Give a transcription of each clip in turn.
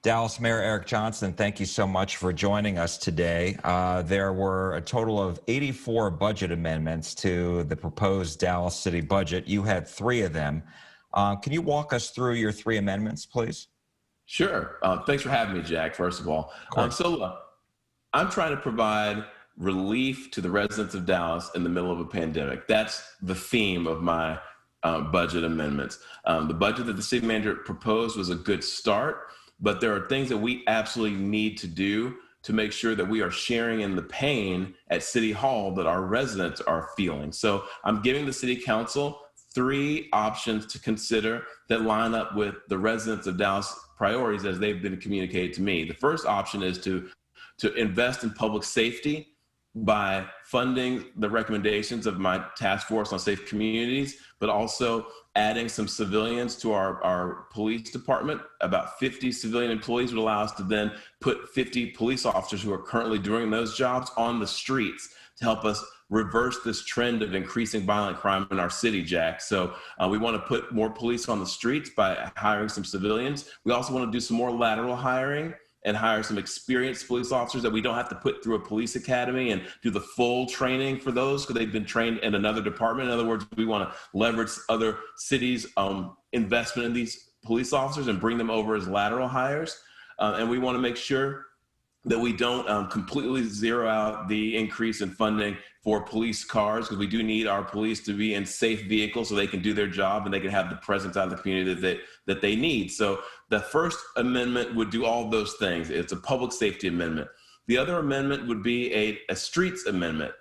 Dallas Mayor Eric Johnson, thank you so much for joining us today. There were a total of 84 budget amendments to the proposed Dallas City budget. You had 3 of them. Can you walk us through your 3 amendments, please? Sure. Thanks for having me, Jack, first of all. Of course. I'm trying to provide relief to the residents of Dallas in the middle of a pandemic. That's the theme of my budget amendments. The budget that the city manager proposed was a good start, but there are things that we absolutely need to do to make sure that we are sharing in the pain at City Hall that our residents are feeling. So I'm giving the City Council 3 options to consider that line up with the residents of Dallas priorities as they've been communicated to me. The first option is to invest in public safety by funding the recommendations of my task force on safe communities, but also adding some civilians to our police department. About 50 civilian employees would allow us to then put 50 police officers who are currently doing those jobs on the streets to help us reverse this trend of increasing violent crime in our city, Jack. So we want to put more police on the streets by hiring some civilians. We also want to do some more lateral hiring and hire some experienced police officers that we don't have to put through a police academy and do the full training for those because they've been trained in another department. In other words, we want to leverage other cities' investment in these police officers and bring them over as lateral hires. And we want to make sure that we don't completely zero out the increase in funding for police cars, because we do need our police to be in safe vehicles so they can do their job and they can have the presence out of the community that they need. So the first amendment would do all those things. It's a public safety amendment. The other amendment would be a streets amendment.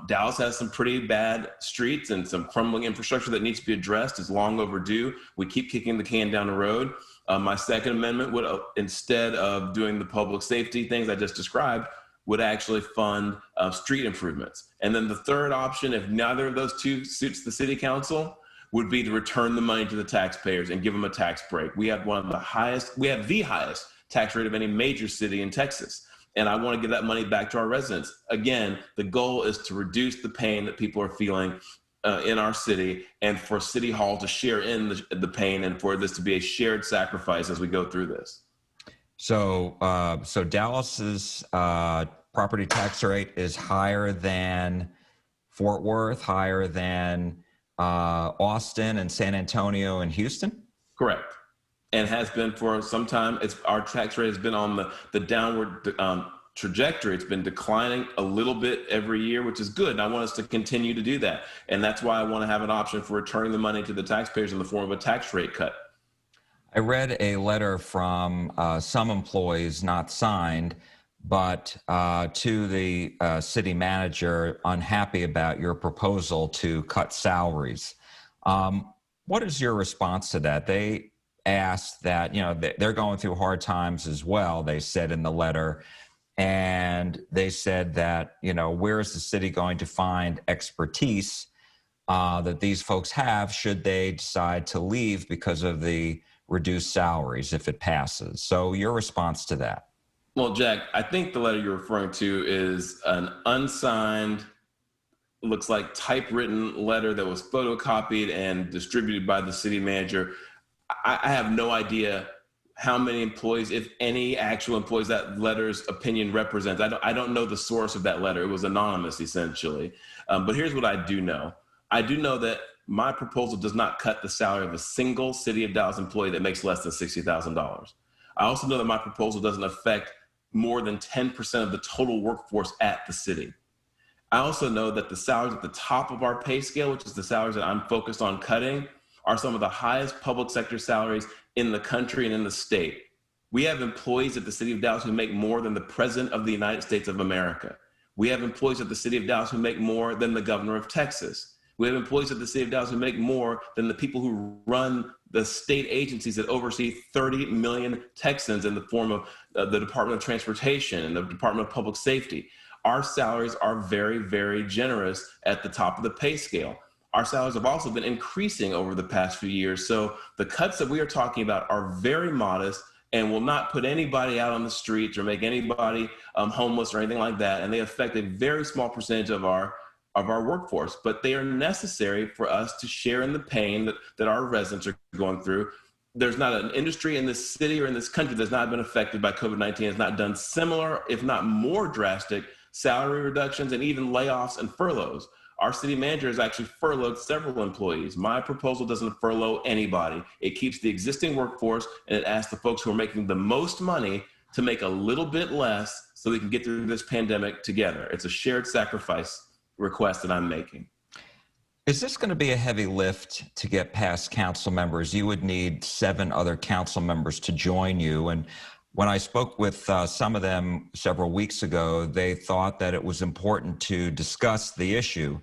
Dallas has some pretty bad streets and some crumbling infrastructure that needs to be addressed. It's long overdue. We keep kicking the can down the road. My second amendment would, instead of doing the public safety things I just described, would actually fund street improvements. And then the third option, if neither of those 2 suits the city council, would be to return the money to the taxpayers and give them a tax break. We have the highest tax rate of any major city in Texas. And I want to give that money back to our residents. Again, the goal is to reduce the pain that people are feeling in our city, and for City Hall to share in the pain, and for this to be a shared sacrifice as we go through this. So Dallas's property tax rate is higher than Fort Worth, higher than Austin and San Antonio and Houston? Correct. And has been for some time. Our tax rate has been on the downward trajectory. It's been declining a little bit every year, which is good. And I want us to continue to do that. And that's why I want to have an option for returning the money to the taxpayers in the form of a tax rate cut. I read a letter from some employees, not signed, but to the city manager, unhappy about your proposal to cut salaries. What is your response to that? They asked that, they're going through hard times as well, they said in the letter. And they said that, where is the city going to find expertise that these folks have should they decide to leave because of the reduced salaries if it passes? So your response to that? Well, Jack, I think the letter you're referring to is an unsigned, looks like typewritten letter that was photocopied and distributed by the city manager. I have no idea how many employees, if any actual employees, that letter's opinion represents. I don't know the source of that letter. It was anonymous, essentially. But here's what I do know. I do know that my proposal does not cut the salary of a single City of Dallas employee that makes less than $60,000. I also know that my proposal doesn't affect more than 10% of the total workforce at the city. I also know that the salaries at the top of our pay scale, which is the salaries that I'm focused on cutting, are some of the highest public sector salaries in the country and in the state. We have employees at the City of Dallas who make more than the President of the United States of America. We have employees at the City of Dallas who make more than the Governor of Texas. We have employees at the City of Dallas who make more than the people who run the state agencies that oversee 30 million Texans in the form of the Department of Transportation and the Department of Public Safety. Our salaries are very, very generous at the top of the pay scale. Our salaries have also been increasing over the past few years. So the cuts that we are talking about are very modest and will not put anybody out on the streets or make anybody homeless or anything like that. And they affect a very small percentage of our workforce, but they are necessary for us to share in the pain that our residents are going through. there's not an industry in this city or in this country that's not been affected by COVID-19, has not done similar, if not more drastic, salary reductions and even layoffs and furloughs. Our city manager has actually furloughed several employees. My proposal doesn't furlough anybody. It keeps the existing workforce, and it asks the folks who are making the most money to make a little bit less so we can get through this pandemic together. It's a shared sacrifice request that I'm making. Is this going to be a heavy lift to get past council members? You would need 7 other council members to join you. And when I spoke with some of them several weeks ago, they thought that it was important to discuss the issue,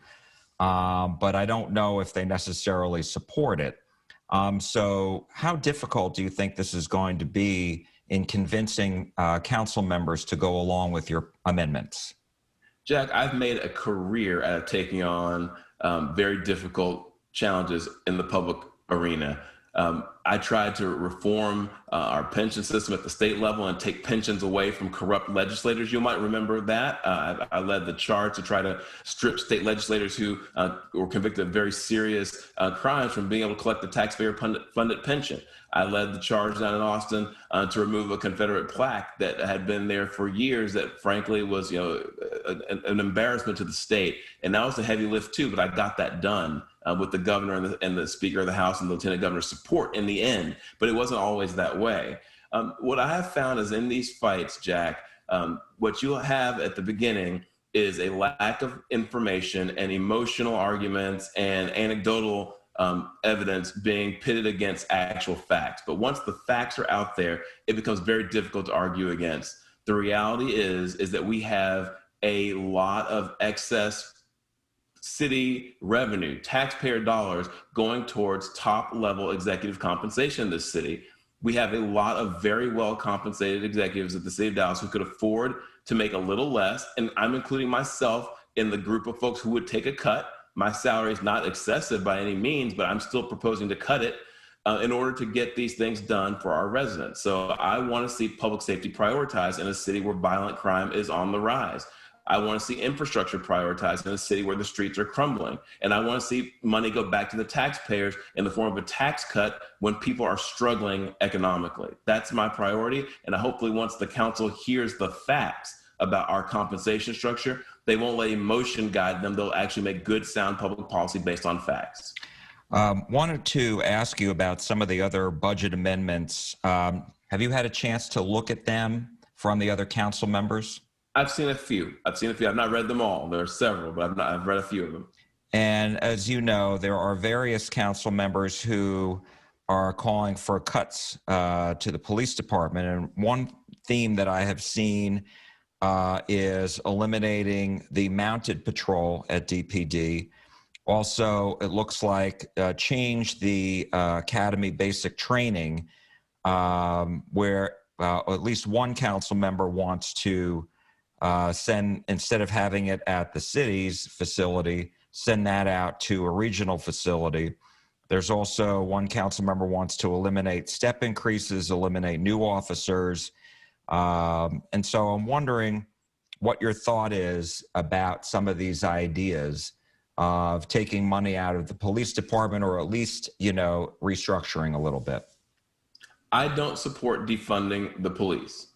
but I don't know if they necessarily support it. So how difficult do you think this is going to be in convincing council members to go along with your amendments? Jack, I've made a career out of taking on very difficult challenges in the public arena. I tried to reform our pension system at the state level and take pensions away from corrupt legislators. You might remember that. I led the charge to try to strip state legislators who were convicted of very serious crimes from being able to collect the taxpayer-funded pension. I led the charge down in Austin to remove a Confederate plaque that had been there for years that frankly was, an embarrassment to the state. And that was a heavy lift too, but I got that done with the governor and the Speaker of the House and the Lieutenant Governor's support in the end. But it wasn't always that way. What I have found is in these fights, Jack, what you'll have at the beginning is a lack of information and emotional arguments and anecdotal evidence being pitted against actual facts. But once the facts are out there, it becomes very difficult to argue against. The reality is that we have a lot of excess city revenue, taxpayer dollars going towards top level executive compensation in this city. We have a lot of very well compensated executives at the city of Dallas who could afford to make a little less. And I'm including myself in the group of folks who would take a cut. My salary is not excessive by any means, but I'm still proposing to cut it in order to get these things done for our residents. So I want to see public safety prioritized in a city where violent crime is on the rise. I want to see infrastructure prioritized in a city where the streets are crumbling. And I want to see money go back to the taxpayers in the form of a tax cut when people are struggling economically. That's my priority. And hopefully once the council hears the facts about our compensation structure, they won't let emotion guide them. They'll actually make good, sound public policy based on facts. Wanted to ask you about some of the other budget amendments. Have you had a chance to look at them from the other council members? I've seen a few. I've not read them all. There are several, but I've read a few of them. And as you know, there are various council members who are calling for cuts to the police department. And one theme that I have seen is eliminating the mounted patrol at DPD. Also, it looks like change the academy basic training, where at least one council member wants to send, instead of having it at the city's facility, send that out to a regional facility. There's also one council member wants to eliminate step increases, eliminate new officers. And so I'm wondering what your thought is about some of these ideas of taking money out of the police department, or at least, restructuring a little bit. I don't support defunding the police.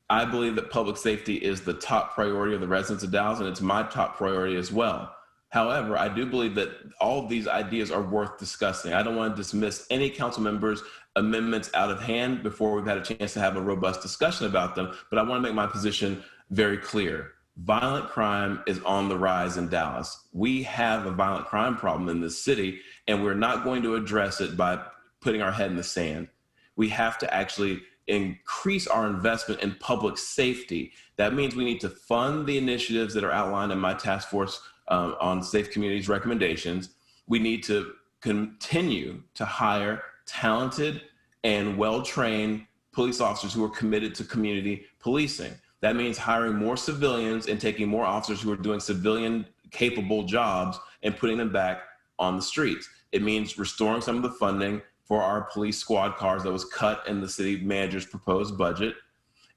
I believe that public safety is the top priority of the residents of Dallas, and it's my top priority as well. However, I do believe that all of these ideas are worth discussing. I don't want to dismiss any council members' amendments out of hand before we've had a chance to have a robust discussion about them, but I want to make my position very clear. Violent crime is on the rise in Dallas. We have a violent crime problem in this city, and we're not going to address it by putting our head in the sand. We have to actually increase our investment in public safety. That means we need to fund the initiatives that are outlined in my task force on safe communities recommendations. We need to continue to hire talented and well-trained police officers who are committed to community policing. That means hiring more civilians and taking more officers who are doing civilian capable jobs and putting them back on the streets. It means restoring some of the funding for our police squad cars that was cut in the city manager's proposed budget.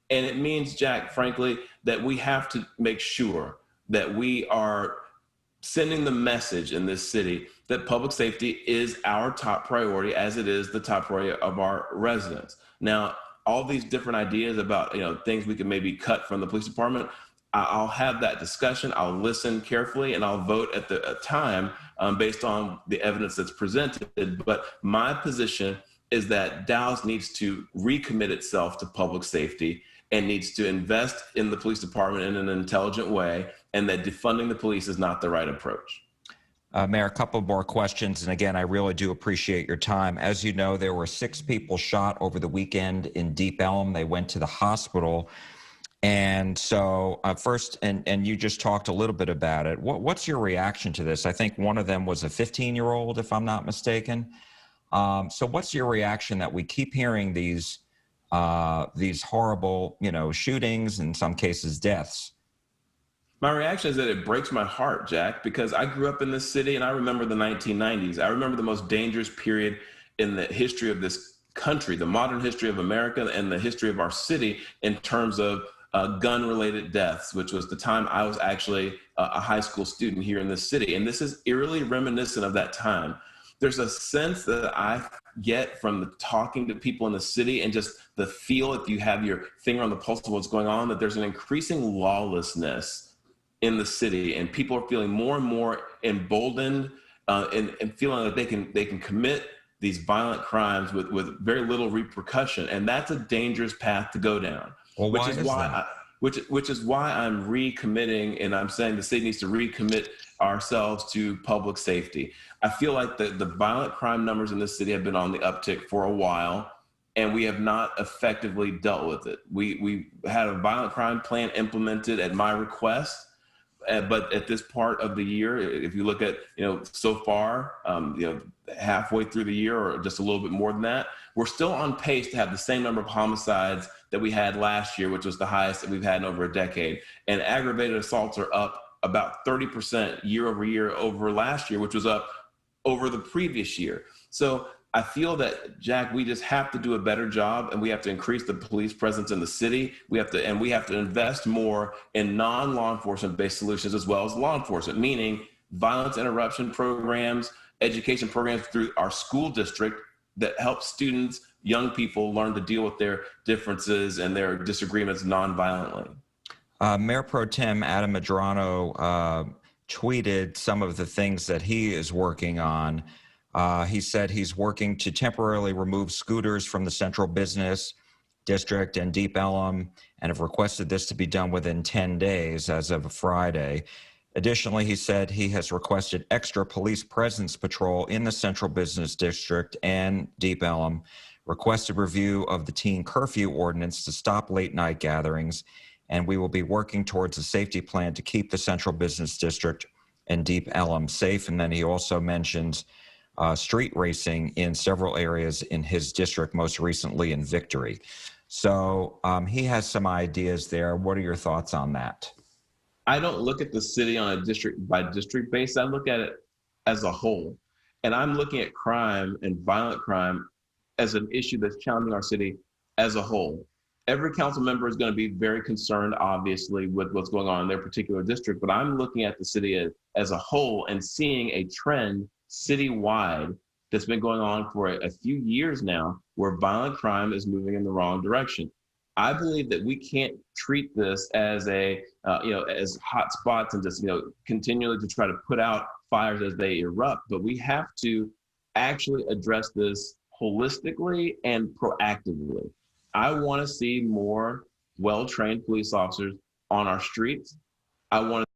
And it means, Jack, frankly, that we have to make sure that we are sending the message in this city that public safety is our top priority, as it is the top priority of our residents. Now, all these different ideas about things we can maybe cut from the police department, I'll have that discussion. I'll listen carefully, and I'll vote at the time based on the evidence that's presented. But my position is that Dallas needs to recommit itself to public safety and needs to invest in the police department in an intelligent way, and that defunding the police is not the right approach. Mayor, a couple more questions. And again, I really do appreciate your time. As you know, there were 6 people shot over the weekend in Deep Ellum. They went to the hospital. And so first, and you just talked a little bit about it. What's your reaction to this? I think one of them was a 15-year-old, if I'm not mistaken. So what's your reaction that we keep hearing these horrible, shootings, in some cases deaths? My reaction is that it breaks my heart, Jack, because I grew up in this city and I remember the 1990s. I remember the most dangerous period in the history of this country, the modern history of America and the history of our city in terms of gun-related deaths, which was the time I was actually a high school student here in this city. And this is eerily reminiscent of that time. There's a sense that I get from the talking to people in the city and just the feel, if you have your finger on the pulse of what's going on, that there's an increasing lawlessness in the city, and people are feeling more and more emboldened and feeling like they can commit these violent crimes with very little repercussion. And that's a dangerous path to go down. Well, which is why I'm recommitting, and I'm saying the city needs to recommit ourselves to public safety. I feel like the violent crime numbers in this city have been on the uptick for a while, and we have not effectively dealt with it. We had a violent crime plan implemented at my request, but at this part of the year, if you look at so far, halfway through the year or just a little bit more than that, we're still on pace to have the same number of homicides that we had last year, which was the highest that we've had in over a decade. And aggravated assaults are up about 30% year over year over last year, which was up over the previous year. So I feel that, Jack, we just have to do a better job, and we have to increase the police presence in the city. We have to invest more in non-law enforcement-based solutions as well as law enforcement, meaning violence interruption programs, education programs through our school district that help students, young people, learn to deal with their differences and their disagreements nonviolently. Mayor Pro Tem Adam Medrano tweeted some of the things that he is working on. He said he's working to temporarily remove scooters from the central business district and Deep Ellum, and have requested this to be done within 10 days as of Friday. Additionally, he said he has requested extra police presence patrol in the central business district and Deep Ellum, requested review of the teen curfew ordinance to stop late night gatherings, and we will be working towards a safety plan to keep the central business district and Deep Ellum safe. And then he also mentions street racing in several areas in his district, most recently in Victory. So he has some ideas there. What are your thoughts on that? I don't look at the city on a district by district basis. I look at it as a whole. And I'm looking at crime and violent crime as an issue that's challenging our city as a whole. Every council member is going to be very concerned, obviously, with what's going on in their particular district. But I'm looking at the city as a whole and seeing a trend citywide that's been going on for a few years now, where violent crime is moving in the wrong direction. I believe that we can't treat this as as hot spots and just continually to try to put out fires as they erupt, but we have to actually address this holistically and proactively. I want to see more well-trained police officers on our streets. I want